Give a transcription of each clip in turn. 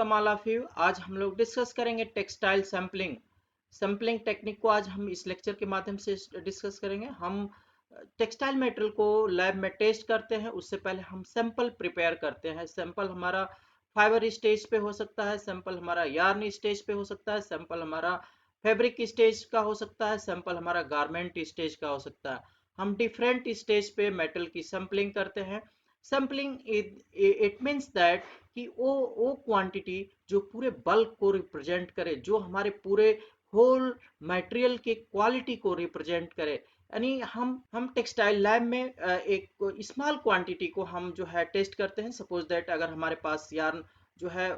Welcome all of you. आज हम लोग डिस्कस करेंगे टेक्सटाइल सैम्पलिंग। सैम्पलिंग टेक्निक को आज हम इस लेक्चर के माध्यम से डिस्कस करेंगे। हम टेक्सटाइल मटेरियल को लैब में टेस्ट करते हैं, उससे पहले हम सैंपल प्रिपेयर करते हैं। सैंपल हमारा फाइबर स्टेज पे हो सकता है, सैंपल हमारा यार्न स्टेज पे हो सकता है, सैंपल हमारा फैब्रिक स्टेज का हो सकता है, सैंपल हमारा गारमेंट स्टेज का हो सकता है। हम डिफरेंट स्टेज पे मेटल की सैंपलिंग करते हैं। सैंपलिंग इट मीन्स दैट कि वो क्वांटिटी जो पूरे बल्क को रिप्रेजेंट करे, जो हमारे पूरे होल मटेरियल के क्वालिटी को रिप्रेजेंट करे। यानी हम टेक्सटाइल लैब में एक स्मॉल क्वांटिटी को हम जो है टेस्ट करते हैं। सपोज दैट अगर हमारे पास यार्न जो है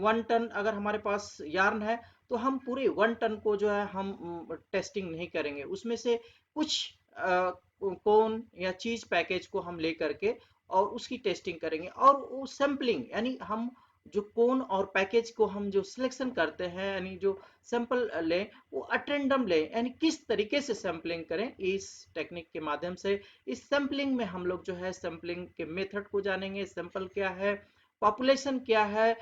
1 टन अगर हमारे पास यार्न है, तो हम पूरे 1 टन को जो है हम टेस्टिंग नहीं करेंगे। उसमें से कुछ कौन या चीज पैकेज को हम ले करके और उसकी टेस्टिंग करेंगे। और वो सैम्पलिंग यानी हम जो कोन और पैकेज को हम जो सिलेक्शन करते हैं, यानी जो सैंपल लें वो अटेंडम लें, यानी किस तरीके से सैंपलिंग करें, इस टेक्निक के माध्यम से। इस सैंपलिंग में हम लोग जो है सैंपलिंग के मेथड को जानेंगे। सैंपल क्या है, पॉपुलेशन क्या है,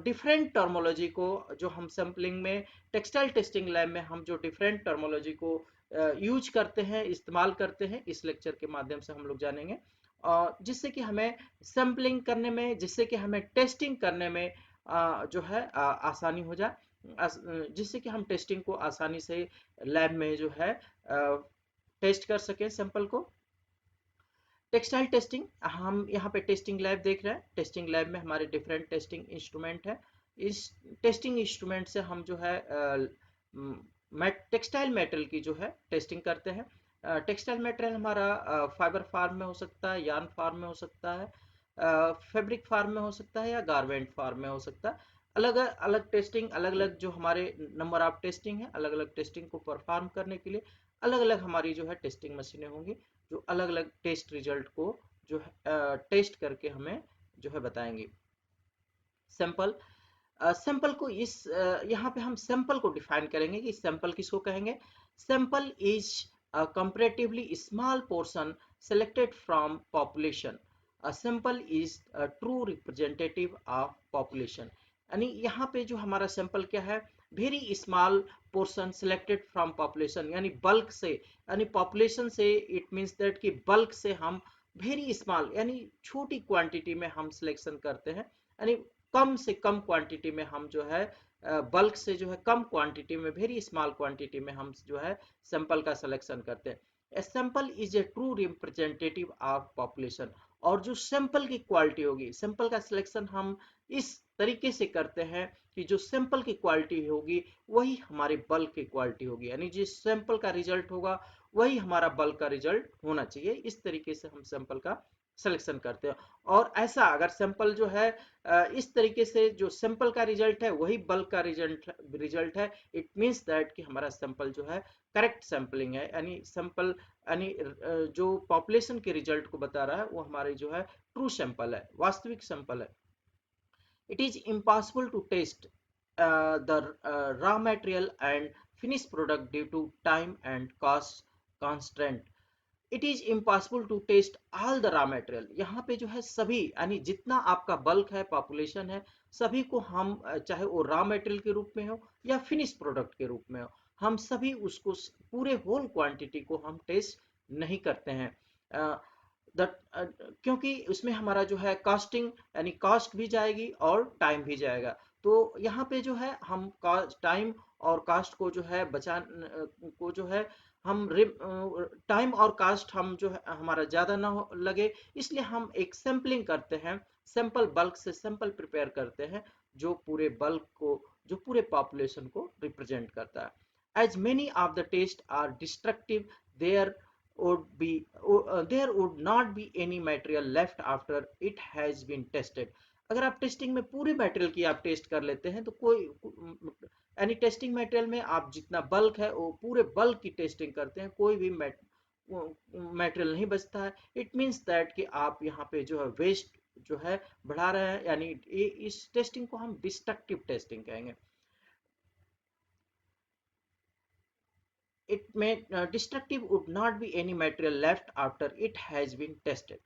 डिफरेंट टर्मोलॉजी को जो हम सैंपलिंग में टेक्सटाइल टेस्टिंग लैब में हम जो डिफरेंट टर्मोलॉजी को यूज करते हैं, इस्तेमाल करते हैं, इस लेक्चर के माध्यम से हम लोग जानेंगे। जिससे कि हमें सैम्पलिंग करने में, जिससे कि हमें टेस्टिंग करने में जो है आसानी हो जाए, जिससे कि हम टेस्टिंग को आसानी से लैब में जो है टेस्ट कर सकें सैंपल को। टेक्सटाइल टेस्टिंग, हम यहाँ पे टेस्टिंग लैब देख रहे हैं। टेस्टिंग लैब में हमारे डिफरेंट टेस्टिंग इंस्ट्रूमेंट है। इस टेस्टिंग इंस्ट्रूमेंट से हम जो है टेक्सटाइल मटेरियल की जो है टेस्टिंग करते हैं। टेक्सटाइल मटेरियल हमारा फाइबर फार्म में हो सकता है, यार्न फार्म में हो सकता है, फैब्रिक फार्म में हो सकता है, या गारमेंट फार्म में हो सकता है। अलग अलग टेस्टिंग, अलग अलग जो हमारे नंबर ऑफ टेस्टिंग है, अलग अलग टेस्टिंग को परफॉर्म करने के लिए अलग अलग हमारी जो है टेस्टिंग मशीनें होंगी, जो अलग अलग टेस्ट रिजल्ट को जो है टेस्ट करके हमें जो है बताएंगे। सैंपल, सैंपल को इस यहाँ पे हम सैंपल को डिफाइन करेंगे कि सैंपल किसको कहेंगे। Sample is comparatively small portion selected from population. A sample is a true representative of population. यानी यहाँ पे जो हमारा सैंपल क्या है, very small portion selected from population, यानी बल्क से, यानी पॉपुलेशन से इट मीन्स दैट कि बल्क से हम वेरी स्मॉल यानी छोटी क्वांटिटी में हम सिलेक्शन करते हैं। यानी कम से कम क्वांटिटी में हम जो है बल्क से जो है कम क्वांटिटी में, वेरी स्मॉल क्वांटिटी में हम जो है सैंपल का सिलेक्शन करते हैं। A sample is a true representative of population। और जो सैंपल की क्वालिटी होगी, सैंपल का सिलेक्शन हम इस तरीके से करते हैं कि जो सैंपल की क्वालिटी होगी वही हमारे बल्क की क्वालिटी होगी, यानी जिस सैंपल का रिजल्ट होगा वही हमारा बल्क का रिजल्ट होना चाहिए। इस तरीके से हम सैंपल का सिलेक्शन करते हैं। और ऐसा अगर सैंपल जो है इस तरीके से जो सैंपल का रिजल्ट है वही बल्क का रिजल्ट है, इट मीन्स दैट कि हमारा सैंपल जो है करेक्ट सैंपलिंग है, यानी सैंपल यानी जो पॉपुलेशन के रिजल्ट को बता रहा है वो हमारे जो है ट्रू सैंपल है, वास्तविक सैंपल है। It is impossible to test the raw material and finish product due to time and cost constant. It is impossible to test all the raw material. यहाँ पे जो है सभी, यानी जितना आपका बल्क है, पॉपुलेशन है, सभी को हम चाहे वो रॉ मटेरियल के रूप में हो या फिनिश प्रोडक्ट के रूप में हो, हम सभी उसको पूरे होल क्वांटिटी को हम टेस्ट नहीं करते हैं। क्योंकि उसमें हमारा जो है कॉस्टिंग यानी कॉस्ट भी जाएगी और टाइम भी जाएगा। तो यहाँ पे जो है हम टाइम और कास्ट को जो है को जो है हम टाइम और कास्ट हम जो है हमारा ज़्यादा ना लगे, इसलिए हम एक सैम्पलिंग करते हैं। सैंपल बल्क से सैंपल प्रिपेयर करते हैं जो पूरे बल्क को, जो पूरे पॉपुलेशन को रिप्रेजेंट करता है। As many of the test are destructive, there would be there would not be any material left after it has been tested। अगर आप टेस्टिंग में पूरे मटेरियल की आप टेस्ट कर लेते हैं तो कोई, यानी टेस्टिंग मटेरियल में आप जितना बल्क है वो पूरे बल्क की टेस्टिंग करते हैं, कोई भी मटेरियल नहीं बचता है। इट मीन्स दैट कि आप यहाँ पे जो है वेस्ट जो है बढ़ा रहे हैं, यानी इस टेस्टिंग को हम डिस्ट्रक्टिव टेस्टिंग कहेंगे। It may destructive would not be any material left after it has been tested.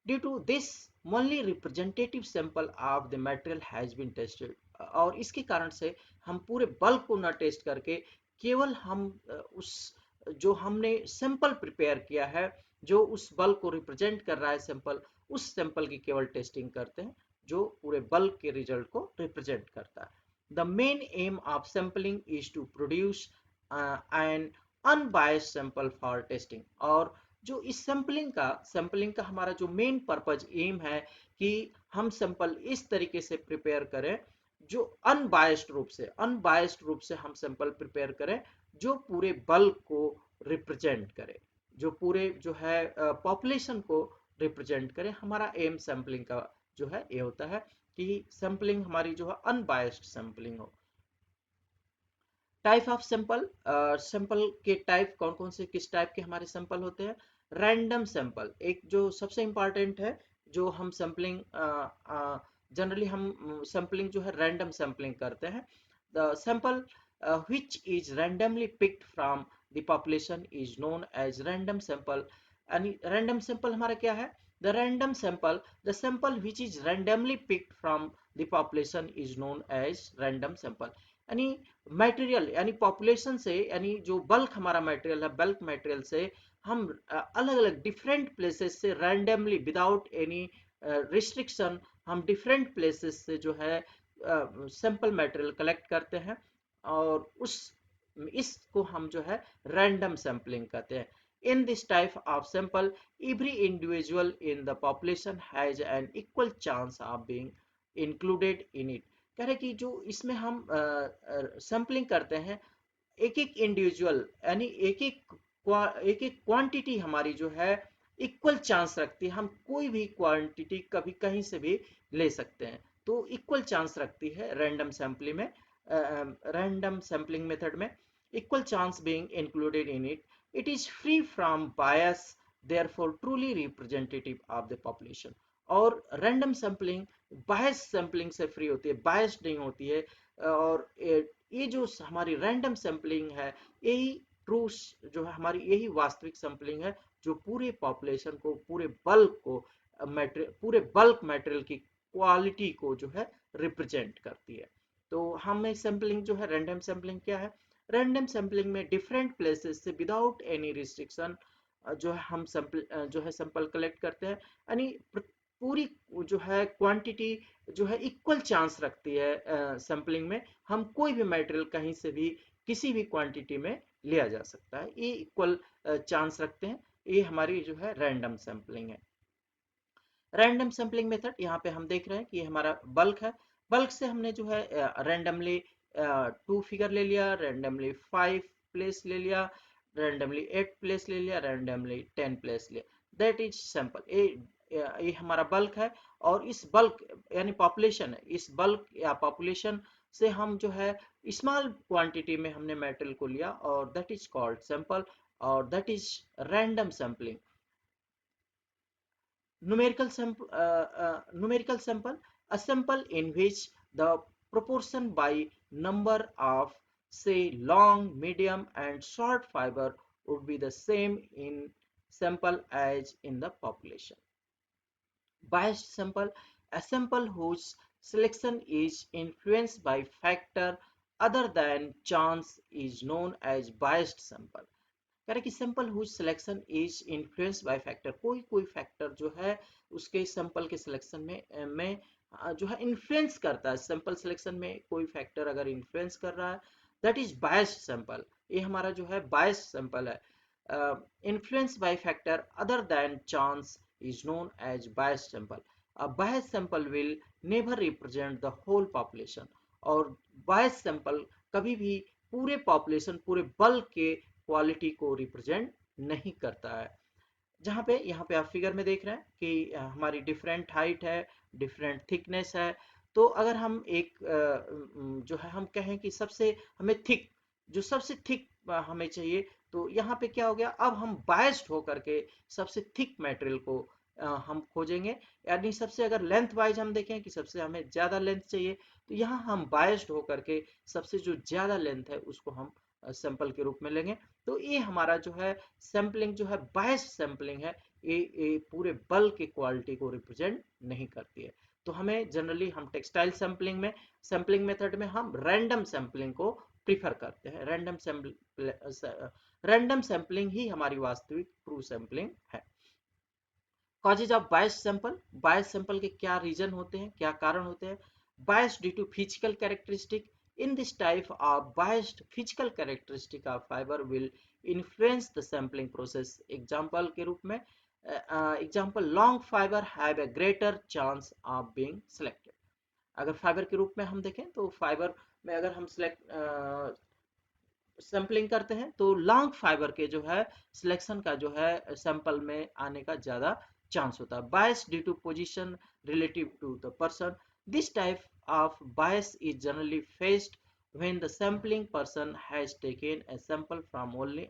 Due to this only representative sample of the material has been tested, और इसके कारण से हम पूरे बल्क को ना टेस्ट करके केवल हम उस जो हमने सैंपल प्रिपेयर किया है, जो उस बल्क को रिप्रेजेंट कर रहा है सैंपल, उस सैंपल की केवल टेस्टिंग करते हैं जो पूरे बल्क के रिजल्ट को रिप्रेजेंट करता है। The main aim of sampling is to produce an unbiased sample for testing. और जो इस सैंपलिंग का हमारा जो मेन पर्पज एम है कि हम सैंपल इस तरीके से प्रिपेयर करें जो अनबायस्ड रूप से हम सैंपल प्रिपेयर करें जो पूरे बल्क को रिप्रेजेंट करे, जो पूरे जो है पॉपुलेशन को रिप्रेजेंट करे। हमारा एम सैंपलिंग का जो है ये होता है कि सैंपलिंग हमारी जो है अनबायस्ड सैंपलिंग हो। टाइप ऑफ सैंपल, सैंपल के टाइप कौन कौन से, किस टाइप के हमारे सैंपल होते हैं। रैंडम सैंपल एक जो सबसे इंपॉर्टेंट है, जो हम सैंपलिंग जनरली हम सैंपलिंग जो है रैंडम सैंपलिंग करते हैं। The sample which is randomly picked from the population is known as random sample। यानी random sample हमारा क्या है, the random sample, the sample which is randomly picked from the population is known as random sample। यानी material यानी population से, यानी जो bulk हमारा मटेरियल है, बल्क मटेरियल से हम अलग अलग डिफरेंट प्लेसेस से रैंडमली विदाउट एनी रिस्ट्रिक्शन हम डिफरेंट प्लेसेस से जो है सैंपल मटेरियल कलेक्ट करते हैं, और इसको हम जो है रैंडम सैंपलिंग कहते हैं। इन this type of sample every individual in the population has an equal chance of being included in it. कह रहे कि जो इसमें हम सैंपलिंग करते हैं, एक एक इंडिविजुअल यानी एक एक क्वांटिटी हमारी जो है इक्वल चांस रखती है, हम कोई भी क्वांटिटी कभी कहीं से भी ले सकते हैं, तो इक्वल चांस रखती है रैंडम सैंपलिंग में, random sampling method में equal chance being included in it, it is free from bias, therefore truly representative of the population। और रैंडम सैंपलिंग बायस सैंपलिंग से फ्री होती है, बायस्ड नहीं होती है, और ये जो हमारी रैंडम सैंपलिंग है यही ट्रू जो है हमारी, यही वास्तविक सैंपलिंग है जो पूरे पॉपुलेशन को, पूरे बल्क मटेरियल की क्वालिटी को जो है रिप्रेजेंट करती है। तो हमें सैंपलिंग जो है रैंडम सैंपलिंग क्या है, रैंडम सैंपलिंग में डिफरेंट प्लेसेस से विदाउट एनी रिस्ट्रिक्शन जो है हम सैंपल कलेक्ट करते हैं, यानी पूरी जो है क्वांटिटी जो है इक्वल चांस रखती है सैंपलिंग में, हम कोई भी मटेरियल कहीं से भी किसी भी क्वांटिटी में लिया जा सकता है, ये इक्वल चांस रखते हैं, ये हमारी जो है रैंडम सैंपलिंग है। रैंडम सैंपलिंग मेथड यहाँ पे हम देख रहे हैं कि हमारा बल्क है, बल्क से हमने जो है रैंडमली 2 फिगर ले लिया, रैंडमली 5 प्लेस ले लिया, रैंडमली 8 प्लेस ले लिया, रैंडमली 10 प्लेस लिया, दैट इज सैंपल। ये हमारा बल्क है, और इस बल्क यानी पॉपुलेशन है, इस बल्क या पॉपुलेशन से हम जो है स्मॉल क्वांटिटी में हमने मेटेरियल को लिया, और दैट इज कॉल्ड सैंपल, और that is random sampling. numerical sample, a sample in which the proportion by number of say long, medium and short fiber would be the same in sample as in the population. Biased sample, a sample whose selection is influenced by factor other than chance is known as biased sample। कह रहे कि sample whose selection is influenced by factor, कोई कोई factor जो है उसके sample के selection में जो है इन्फ्लुएंस करता है, सैंपल सिलेक्शन में कोई फैक्टर अगर इन्फ्लुएंस कर रहा है, दैट इज बायस्ड सैंपल, ये हमारा जो है बायस्ड सैंपल है। Influence by factor other than chance is known as biased sample। A biased sample will never represent the whole population। और biased sample कभी भी पूरे पॉपुलेशन, पूरे बल्क के क्वालिटी को रिप्रेजेंट नहीं करता है। जहाँ पे यहाँ पे आप फिगर में देख रहे हैं कि हमारी डिफरेंट हाइट है, डिफरेंट थिकनेस है, तो अगर हम एक जो है हम कहें कि सबसे हमें थिक, जो सबसे थिक हमें चाहिए, तो यहाँ पे क्या हो गया, अब हम बायस्ड होकर के सबसे थिक मटेरियल को हम खोजेंगे, यानी सबसे अगर लेंथ वाइज हम देखें कि सबसे हमें ज़्यादा लेंथ चाहिए, तो यहाँ हम बायस्ड होकर के सबसे जो ज़्यादा लेंथ है उसको हम सैंपल के रूप में लेंगे, तो ये हमारा जो है सैम्पलिंग जो है बायस सैम्पलिंग है, ये पूरे बल्क की क्वालिटी को रिप्रेजेंट नहीं करती है। तो हमें जनरली हम टेक्सटाइल सैम्पलिंग में, सैम्पलिंग मेथड में हम रैंडम सैम्पलिंग को प्रीफर करते हैं। रैंडम सैम्पलिंग ही हमारी वास्तविक ट्रू सैम्पलिंग है। Causes of bias sample, bias sample के क्या रीजन होते हैं, क्या कारण होते हैं? Bias due to physical characteristic, in this type of biased physical characteristic of fibre will influence the sampling process. Example के रूप में example, long fibre have a greater chance of being selected. अगर फाइबर के रूप में हम देखें तो फाइबर में अगर हम सैंपलिंग करते हैं तो लॉन्ग फाइबर के जो है सिलेक्शन का जो है सैंपल में आने का ज़्यादा चांस होता है। Bias due to position relative to the person, this type of bias is generally faced when the sampling person has taken a sample from only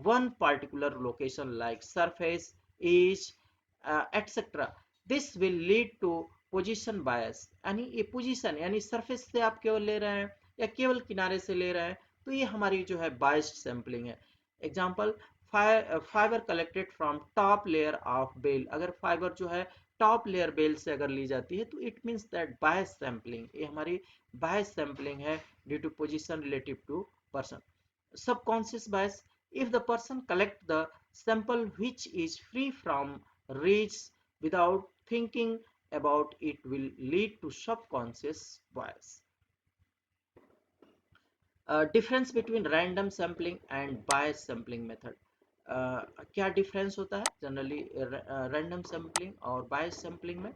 one particular location like surface, edge, etc. This will lead to position bias, यानी ये position यानी surface से आप केवल ले रहे हैं या केवल किनारे से ले रहे हैं, तो ये हमारी जो है बायस्ड सैंपलिंग है। Example, fibre collected from top layer of bale, अगर फाइबर जो है टॉप लेयर बेल से अगर ली जाती है तो it means that bias sampling, ये हमारी बायस सैंपलिंग है due to position relative to person. Subconscious bias, if the person collect the sample which is free from reach without thinking about it will lead to subconscious bias. Difference between random sampling and bias sampling method. क्या difference होता है generally random sampling और बायस sampling में?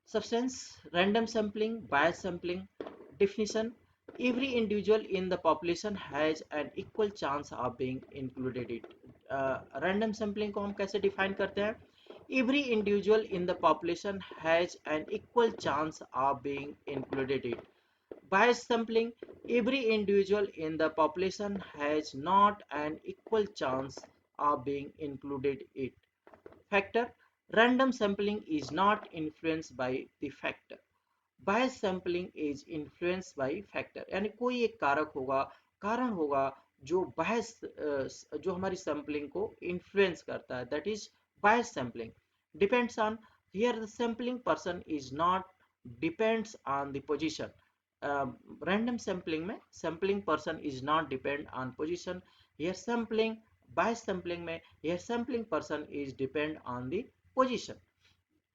Substance, random sampling, bias sampling. Definition: every individual in the population has an equal chance of being included it. Random sampling को हम कैसे define करते हैं? Every individual in the population has an equal chance of being included it. Bias sampling: every individual in the population has not an equal chance of being included it. Factor: random sampling is not influenced by the factor. Bias sampling is influence by factor, यानी कोई एक कारक होगा, कारण होगा जो बायस जो हमारी सैम्पलिंग को इन्फ्लुएंस करता है, that is bias sampling. Depends on, here the sampling person is not depends on the position. Random sampling में sampling person is not depend on position, here sampling bias sampling में here sampling person is depend on the position.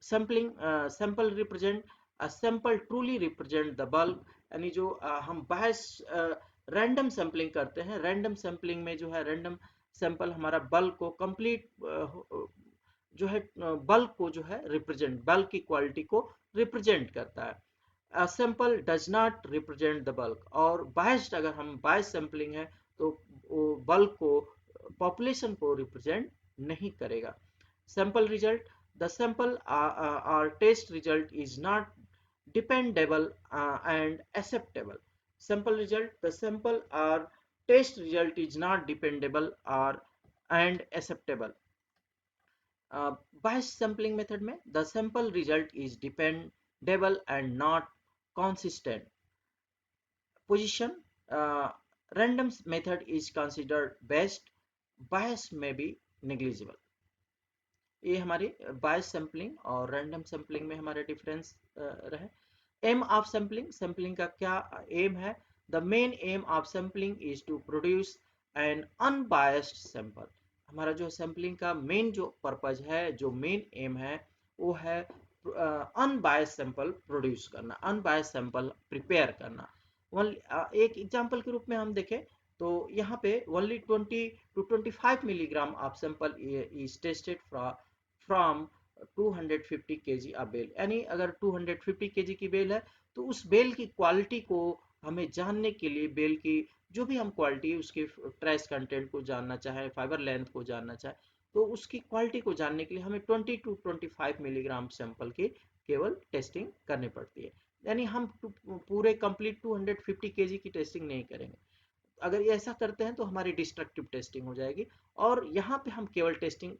Sampling sample represent, sample truly represent the bulk, यानी जो हम बायस random sampling करते हैं, random sampling में जो है random sample हमारा बल्क को कंप्लीट जो है बल्क को जो है रिप्रेजेंट, बल्क की क्वालिटी को रिप्रेजेंट करता है। Sample does not represent the bulk, और बायस्ड अगर हम बायस सैम्पलिंग है तो वो बल्क को, पॉपुलेशन को रिप्रेजेंट नहीं करेगा। Sample result, the sample or test result is not dependable and acceptable. Sample result, the sample or test result is not dependable or and acceptable. Bias sampling method में the sample result is dependable and not consistent. Position, random method is considered best, bias may be negligible. ये हमारी बायस sampling और random sampling में हमारे difference रहे। M of sampling, sampling का क्या aim है? The main aim of sampling is to produce an unbiased sample. हमारा जो सैम्पलिंग का मेन जो पर्पज है, जो मेन एम है, वो है अनबायस्ड सैंपल प्रोड्यूस करना, अनबायस्ड सैंपल प्रिपेयर करना। एक एग्जांपल के रूप में हम देखें तो यहाँ पे only 20 to 25 milligram of sample is tested from 250 kg of bale, यानी अगर 250 kg की बेल है तो उस बेल की क्वालिटी को हमें जानने के लिए, बेल की जो भी हम क्वालिटी, उसके ट्रेस कंटेंट को जानना चाहे, फाइबर लेंथ को जानना चाहे, तो उसकी क्वालिटी को जानने के लिए हमें 20 to 25 मिलीग्राम सैंपल की केवल टेस्टिंग करनी पड़ती है। यानी हम पूरे कंप्लीट 250 kg की टेस्टिंग नहीं करेंगे। अगर ये ऐसा करते हैं तो हमारी डिस्ट्रक्टिव टेस्टिंग हो जाएगी, और यहाँ पे हम केवल टेस्टिंग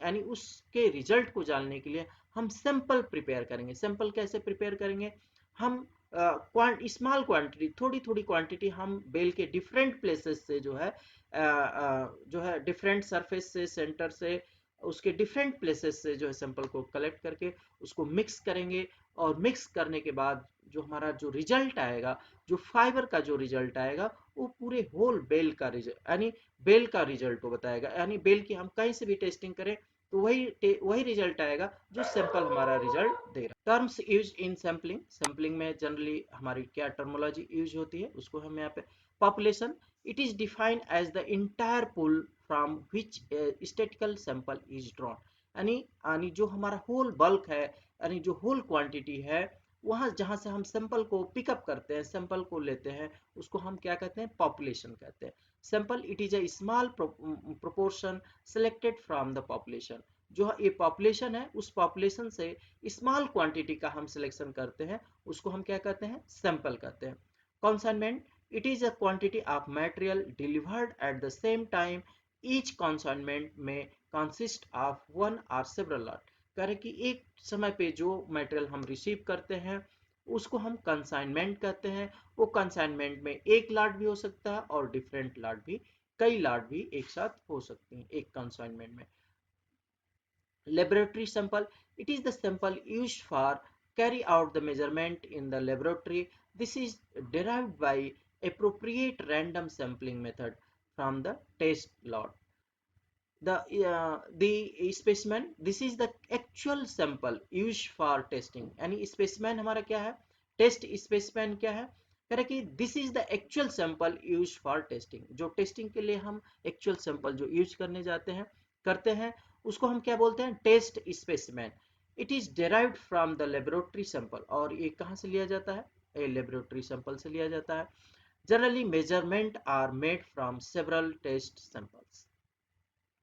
यानी उसके रिजल्ट को जानने के लिए हम सैंपल प्रिपेयर करेंगे। सैंपल कैसे प्रिपेयर करेंगे? हम स्मॉल क्वांटिटी, थोड़ी थोड़ी क्वांटिटी हम बेल के डिफरेंट प्लेसेस से जो है डिफरेंट सरफेस से, सेंटर से, उसके डिफरेंट प्लेसेस से जो है सैंपल को कलेक्ट करके उसको मिक्स करेंगे। और मिक्स करने के बाद जो हमारा जो रिजल्ट आएगा, जो फाइबर का जो रिजल्ट आएगा, वो पूरे होल बेल का रिजल्ट, यानी बेल का रिजल्ट को बताएगा। यानी बेल की हम कहीं से भी टेस्टिंग करें तो वही रिजल्ट आएगा जो सैंपल हमारा रिजल्ट दे रहा है। Terms use in sampling, sampling में जनरली हमारी क्या टर्मोलॉजी यूज होती है उसको हम यहाँ पे, population, it is defined as the entire pool from which statistical sample is drawn. यानी यानी जो हमारा होल बल्क है, यानी जो होल क्वांटिटी है, वहाँ जहाँ से हम सैंपल को पिकअप करते हैं, सैंपल को लेते हैं, उसको हम क्या कहते हैं, पॉपुलेशन कहते हैं। Sample it is a small proportion selected from the population. जो ये पॉपुलेशन है, उस पॉपुलेशन से स्मॉल क्वांटिटी का हम सिलेक्शन करते हैं, उसको हम क्या कहते हैं, सैंपल कहते हैं। Consignment, it is a quantity of material delivered at the same time, each consignment में कंसिस्ट ऑफ वन और सेवरल लॉट। कह रहे कि एक समय पे जो मटेरियल हम रिसीव करते हैं उसको हम कंसाइनमेंट कहते हैं। वो कंसाइनमेंट में एक लाट भी हो सकता है और डिफरेंट लाट भी, कई लाट भी एक साथ हो सकती हैं एक कंसाइनमेंट में। Laboratory sample, it is the sample used for carry out the measurement in the laboratory. This is derived by appropriate random sampling method from the test lot. The specimen, this is the actual sample used for testing. यानी specimen हमारा क्या है, test specimen क्या है, कह रहे कि this is the actual sample use for testing. जो टेस्टिंग के लिए हम एक्चुअल सैंपल जो यूज करने जाते हैं, करते हैं, उसको हम क्या बोलते हैं, test specimen. It is derived from the laboratory sample. और ये कहाँ से लिया जाता है, ये लेबोरेटरी सैंपल से लिया जाता है। Generally measurement are made from several test samples.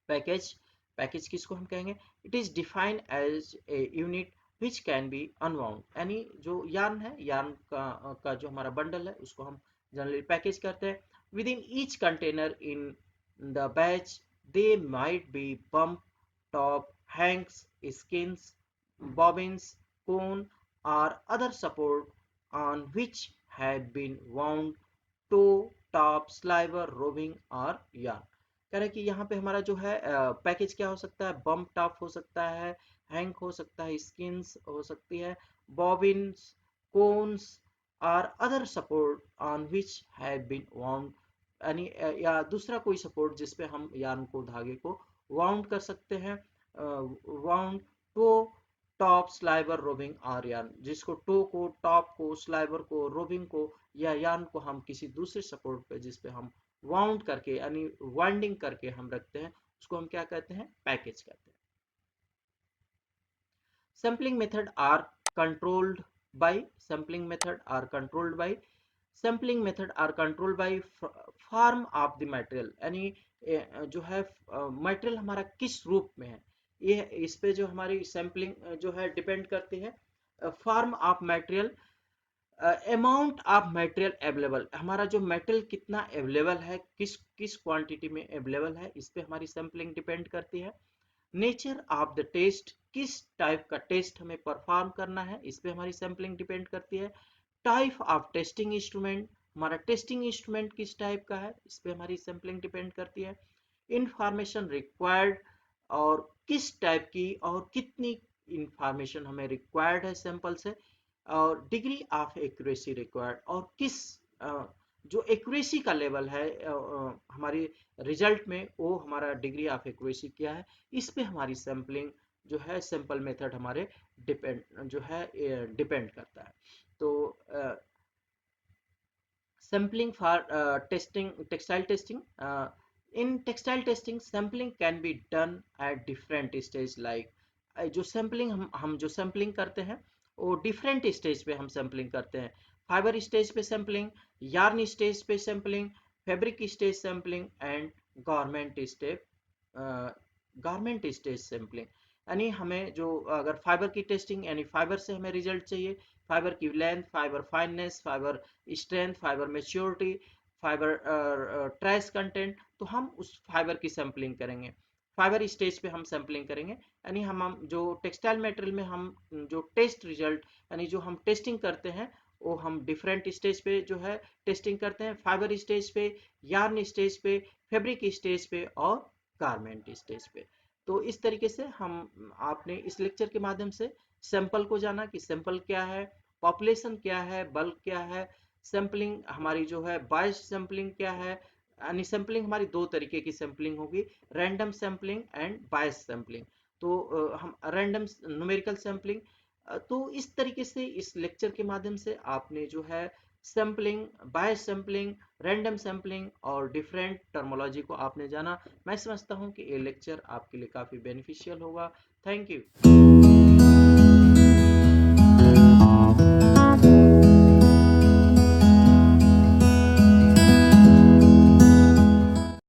Package, package किसको हम कहेंगे, it is defined as a unit which can be unwound. यानी जो यार्न है, यार्न का जो हमारा बंडल है, उसको हम जनरली पैकेज करते हैं। With in each container in the batch they might be bump, top, Hanks, skins, bobbins, cone, or other support on which have been wound toe, top, sliver, roving or yarn। कह रहे कि यहाँ पे हमारा जो है पैकेज क्या हो सकता है, बम टॉप हो सकता है, हैंक हो सकता है, स्किन्स हो सकती है, बॉबिन्स, कोन्स और other support on which have been wound. यानी या दूसरा कोई सपोर्ट जिसपे हम यार्न को, धागे को वाउंड कर सकते हैं। Wound, tow, top, sliver, roving और यार्न, जिसको टो को, टॉप को, स्लाइवर को, रोविंग को या यार्न को हम किसी दूसरे सपोर्ट पे जिसपे हम वाउंड करके यानी वाइंडिंग करके हम रखते हैं, उसको हम क्या कहते हैं, पैकेज कहते हैं। Sampling method are controlled by, sampling method are controlled by, sampling method are controlled by form of the material. यानी जो है मटेरियल हमारा किस रूप में है, ये इस पे जो हमारी सैम्पलिंग जो है डिपेंड करती है। Form of material, amount of material available, हमारा जो मटेरियल कितना अवेलेबल है, किस किस क्वांटिटी में अवेलेबल है, इस पे हमारी सैम्पलिंग डिपेंड करती है। नेचर ऑफ द टेस्ट, किस टाइप का टेस्ट हमें परफॉर्म करना है, इस पे हमारी सैम्पलिंग डिपेंड करती है। टाइप ऑफ टेस्टिंग इंस्ट्रूमेंट, हमारा टेस्टिंग इंस्ट्रूमेंट किस टाइप का है, इस पे हमारी सैम्पलिंग डिपेंड करती है। इंफॉर्मेशन रिक्वायर्ड, और किस टाइप की और कितनी इंफॉर्मेशन हमें रिक्वायर्ड है सैंपल से। और डिग्री ऑफ एक्यूरेसी रिक्वायर्ड, और किस जो एक्यूरेसी का लेवल है हमारी रिजल्ट में, वो हमारा डिग्री ऑफ एक्यूरेसी क्या है, इस पे हमारी सैम्पलिंग जो है, सैंपल मेथड हमारे डिपेंड करता है। तो sampling for testing, textile testing, in textile testing sampling can be done at different stage. Like जो सैम्पलिंग हम जो सैम्पलिंग करते हैं, वो डिफरेंट स्टेज पे हम सैम्पलिंग करते हैं। फाइबर स्टेज पे सैम्पलिंग, यार्न स्टेज पे sampling, fabric stage sampling and garment stage sampling. यानी हमें जो अगर फाइबर की टेस्टिंग, यानी फाइबर से हमें रिजल्ट चाहिए, फाइबर की length, fibre fineness, fibre strength, fibre maturity, fibre trace content, तो हम उस फाइबर की सैम्पलिंग करेंगे, फाइबर स्टेज पे हम सैम्पलिंग करेंगे। यानी हम जो टेक्सटाइल मटेरियल में हम जो टेस्ट रिजल्ट, यानी जो हम टेस्टिंग करते हैं, वो हम डिफरेंट स्टेज पे जो है टेस्टिंग करते हैं, फाइबर स्टेज पे, यार्न स्टेज पे, फैब्रिक स्टेज पे और गारमेंट स्टेज पे। तो इस तरीके से हम आपने इस लेक्चर के माध्यम से सैंपल को जाना कि सैंपल क्या है, पॉपुलेशन क्या है, बल्क क्या है, सैंपलिंग हमारी जो है बायस सैंपलिंग क्या है। यानी सैंपलिंग हमारी दो तरीके की सैंपलिंग होगी, random sampling and bias sampling. तो हम रैंडम न्यूमेरिकल सैंपलिंग। तो इस तरीके से इस लेक्चर के माध्यम से आपने जो है sampling, bias sampling, random sampling और डिफरेंट टर्मोलॉजी को आपने जाना। मैं समझता हूँ कि ये लेक्चर आपके लिए काफ़ी बेनिफिशियल होगा। Thank you.